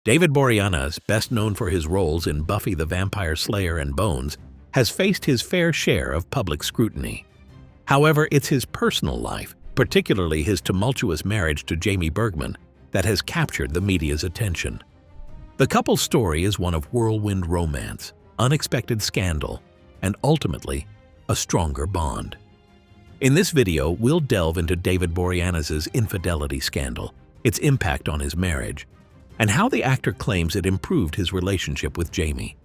David Boreanaz, best known for his roles in Buffy the Vampire Slayer and Bones, has faced his fair share of public scrutiny. However, it's his personal life, particularly his tumultuous marriage to Jamie Bergman, that has captured the media's attention. The couple's story is one of whirlwind romance, unexpected scandal, and ultimately, a stronger bond. In this video, we'll delve into David Boreanaz's infidelity scandal, its impact on his marriage, and how the actor claims it improved his relationship with Jamie.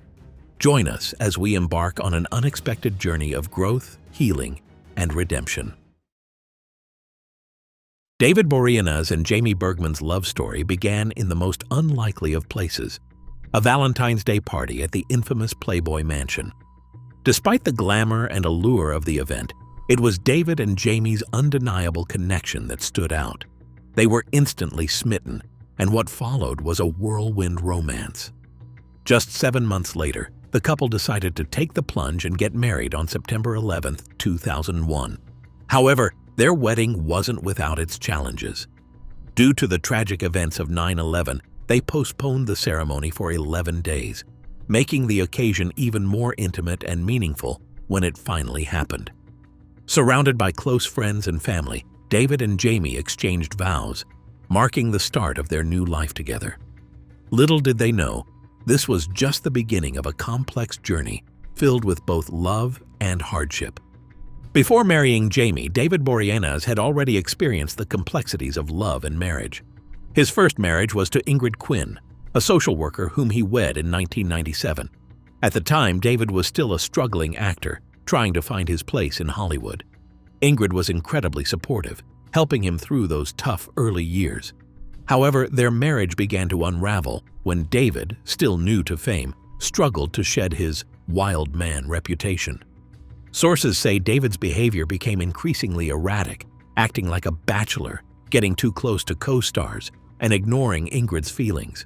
Join us as we embark on an unexpected journey of growth, healing, and redemption. David Boreanaz and Jamie Bergman's love story began in the most unlikely of places, a Valentine's Day party at the infamous Playboy Mansion. Despite the glamour and allure of the event, it was David and Jamie's undeniable connection that stood out. They were instantly smitten, and what followed was a whirlwind romance. Just 7 months later, the couple decided to take the plunge and get married on September 11, 2001. However, their wedding wasn't without its challenges. Due to the tragic events of 9/11, they postponed the ceremony for 11 days, making the occasion even more intimate and meaningful when it finally happened. Surrounded by close friends and family, David and Jamie exchanged vows, marking the start of their new life together. Little did they know, this was just the beginning of a complex journey filled with both love and hardship. Before marrying Jamie, David Boreanaz had already experienced the complexities of love and marriage. His first marriage was to Ingrid Quinn, a social worker whom he wed in 1997. At the time, David was still a struggling actor, trying to find his place in Hollywood. Ingrid was incredibly supportive, helping him through those tough early years. However, their marriage began to unravel when David, still new to fame, struggled to shed his wild man reputation. Sources say David's behavior became increasingly erratic, acting like a bachelor, getting too close to co-stars, and ignoring Ingrid's feelings.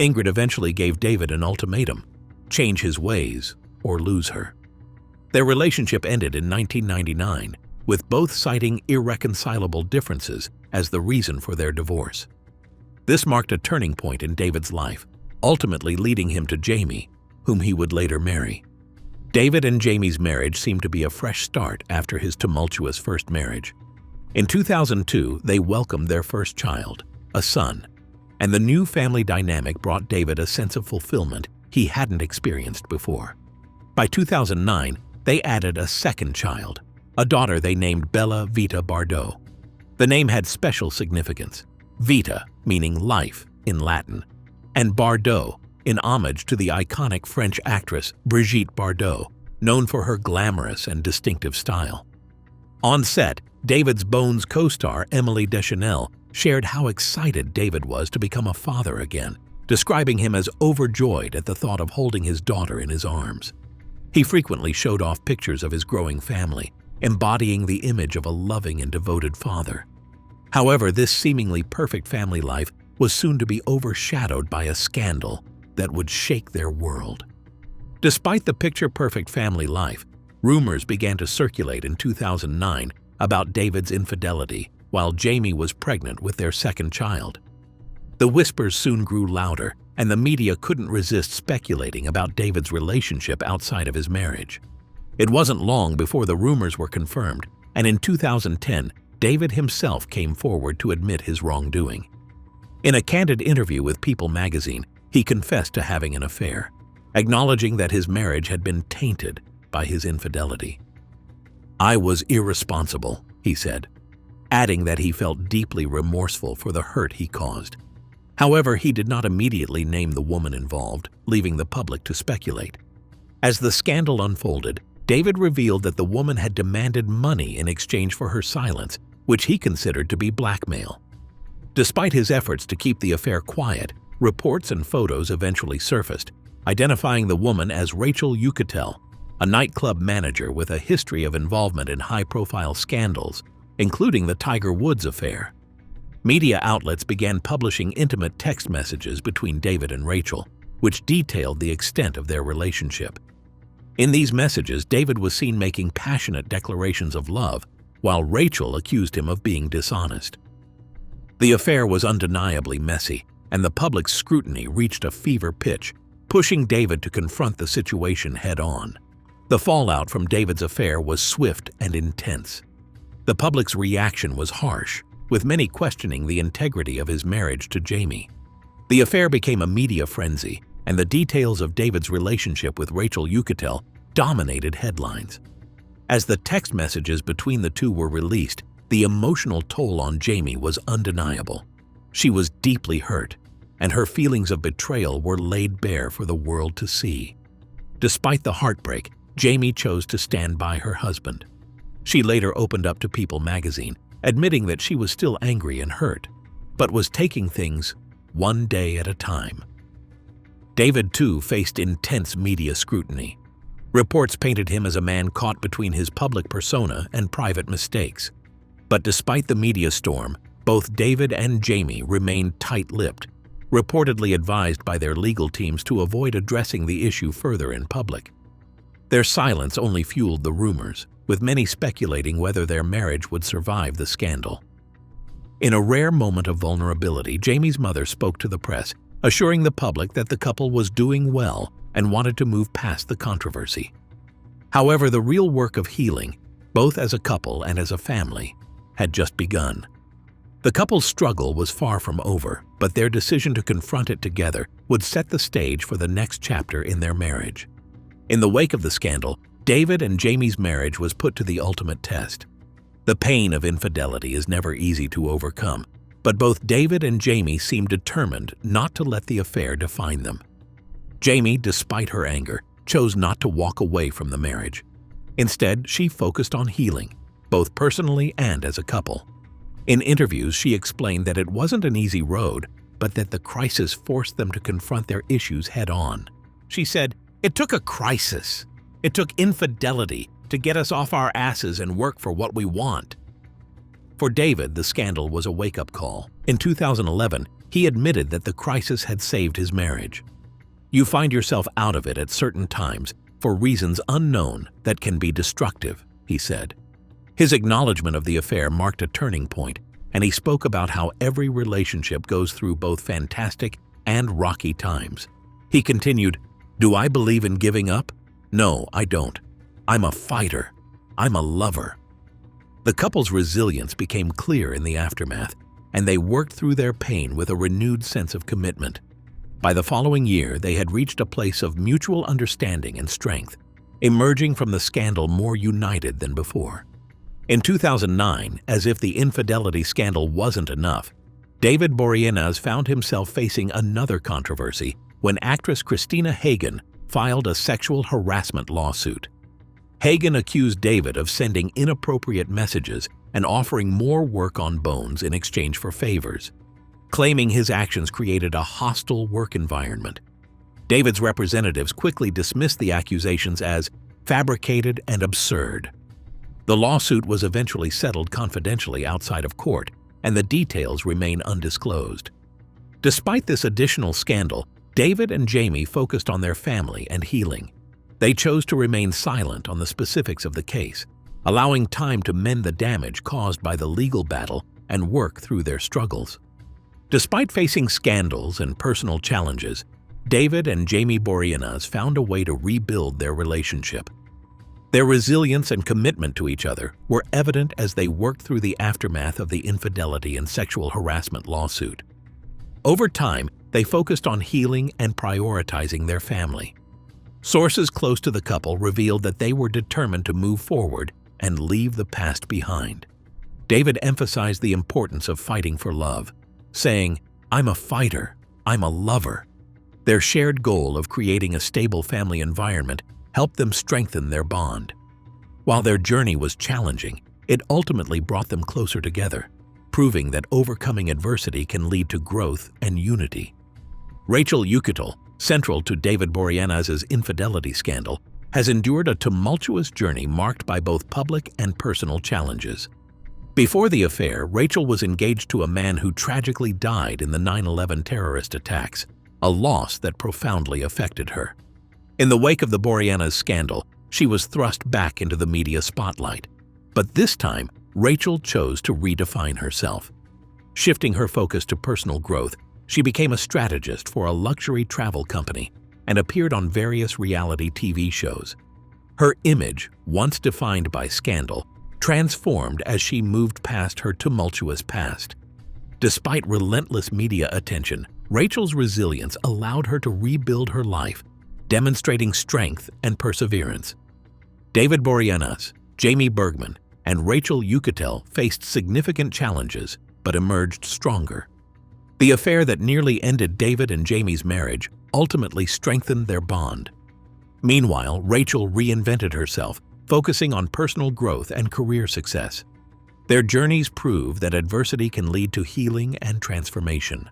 Ingrid eventually gave David an ultimatum: change his ways or lose her. Their relationship ended in 1999, with both citing irreconcilable differences as the reason for their divorce. This marked a turning point in David's life, ultimately leading him to Jamie, whom he would later marry. David and Jamie's marriage seemed to be a fresh start after his tumultuous first marriage. In 2002, they welcomed their first child, a son, and the new family dynamic brought David a sense of fulfillment he hadn't experienced before. By 2009, they added a second child, a daughter they named Bella Vita Bardot. The name had special significance, Vita meaning life in Latin, and Bardot in homage to the iconic French actress Brigitte Bardot, known for her glamorous and distinctive style. On set, David's Bones co-star Emily Deschanel shared how excited David was to become a father again, describing him as overjoyed at the thought of holding his daughter in his arms. He frequently showed off pictures of his growing family, embodying the image of a loving and devoted father. However, this seemingly perfect family life was soon to be overshadowed by a scandal that would shake their world. Despite the picture-perfect family life, rumors began to circulate in 2009 about David's infidelity while Jamie was pregnant with their second child. The whispers soon grew louder, and the media couldn't resist speculating about David's relationship outside of his marriage. It wasn't long before the rumors were confirmed, and in 2010, David himself came forward to admit his wrongdoing. In a candid interview with People magazine, he confessed to having an affair, acknowledging that his marriage had been tainted by his infidelity. "I was irresponsible," he said, adding that he felt deeply remorseful for the hurt he caused. However, he did not immediately name the woman involved, leaving the public to speculate. As the scandal unfolded, David revealed that the woman had demanded money in exchange for her silence, which he considered to be blackmail. Despite his efforts to keep the affair quiet, reports and photos eventually surfaced, identifying the woman as Rachel Uchitel, a nightclub manager with a history of involvement in high-profile scandals, including the Tiger Woods affair. Media outlets began publishing intimate text messages between David and Rachel, which detailed the extent of their relationship. In these messages, David was seen making passionate declarations of love, while Rachel accused him of being dishonest. The affair was undeniably messy, and the public's scrutiny reached a fever pitch, pushing David to confront the situation head-on. The fallout from David's affair was swift and intense. The public's reaction was harsh, with many questioning the integrity of his marriage to Jamie. The affair became a media frenzy, and the details of David's relationship with Rachel Uchitel dominated headlines. As the text messages between the two were released, the emotional toll on Jamie was undeniable. She was deeply hurt, and her feelings of betrayal were laid bare for the world to see. Despite the heartbreak, Jamie chose to stand by her husband. She later opened up to People magazine, admitting that she was still angry and hurt, but was taking things one day at a time. David, too, faced intense media scrutiny. Reports painted him as a man caught between his public persona and private mistakes. But despite the media storm, both David and Jamie remained tight-lipped, reportedly advised by their legal teams to avoid addressing the issue further in public. Their silence only fueled the rumors, with many speculating whether their marriage would survive the scandal. In a rare moment of vulnerability, Jamie's mother spoke to the press, assuring the public that the couple was doing well and wanted to move past the controversy. However, the real work of healing, both as a couple and as a family, had just begun. The couple's struggle was far from over, but their decision to confront it together would set the stage for the next chapter in their marriage. In the wake of the scandal, David and Jamie's marriage was put to the ultimate test. The pain of infidelity is never easy to overcome, but both David and Jamie seemed determined not to let the affair define them. Jamie, despite her anger, chose not to walk away from the marriage. Instead, she focused on healing, both personally and as a couple. In interviews, she explained that it wasn't an easy road, but that the crisis forced them to confront their issues head-on. She said, "It took a crisis. It took infidelity to get us off our asses and work for what we want." For David, the scandal was a wake-up call. In 2011, he admitted that the crisis had saved his marriage. "You find yourself out of it at certain times for reasons unknown that can be destructive," he said. His acknowledgement of the affair marked a turning point, and he spoke about how every relationship goes through both fantastic and rocky times. He continued, "Do I believe in giving up? No, I don't. I'm a fighter. I'm a lover." The couple's resilience became clear in the aftermath, and they worked through their pain with a renewed sense of commitment. By the following year, they had reached a place of mutual understanding and strength, emerging from the scandal more united than before. In 2009, as if the infidelity scandal wasn't enough, David Boreanaz found himself facing another controversy when actress Christina Hagen filed a sexual harassment lawsuit. Hagen accused David of sending inappropriate messages and offering more work on Bones in exchange for favors, claiming his actions created a hostile work environment. David's representatives quickly dismissed the accusations as fabricated and absurd. The lawsuit was eventually settled confidentially outside of court, and the details remain undisclosed. Despite this additional scandal, David and Jamie focused on their family and healing. They chose to remain silent on the specifics of the case, allowing time to mend the damage caused by the legal battle and work through their struggles. Despite facing scandals and personal challenges, David and Jamie Boreanaz found a way to rebuild their relationship. Their resilience and commitment to each other were evident as they worked through the aftermath of the infidelity and sexual harassment lawsuit. Over time, they focused on healing and prioritizing their family. Sources close to the couple revealed that they were determined to move forward and leave the past behind. David emphasized the importance of fighting for love, saying, "I'm a fighter, I'm a lover." Their shared goal of creating a stable family environment helped them strengthen their bond. While their journey was challenging, it ultimately brought them closer together, proving that overcoming adversity can lead to growth and unity. Rachel Uchitel, central to David Boreanaz's infidelity scandal, has endured a tumultuous journey marked by both public and personal challenges. Before the affair, Rachel was engaged to a man who tragically died in the 9/11 terrorist attacks, a loss that profoundly affected her. In the wake of the Boreanaz scandal, she was thrust back into the media spotlight. But this time, Rachel chose to redefine herself. Shifting her focus to personal growth, She became a strategist for a luxury travel company and appeared on various reality TV shows. Her image, once defined by scandal, transformed as she moved past her tumultuous past. Despite relentless media attention, Rachel's resilience allowed her to rebuild her life, demonstrating strength and perseverance. David Boreanaz, Jamie Bergman, and Rachel Uchitel faced significant challenges but emerged stronger. The affair that nearly ended David and Jamie's marriage ultimately strengthened their bond. Meanwhile, Rachel reinvented herself, focusing on personal growth and career success. Their journeys prove that adversity can lead to healing and transformation.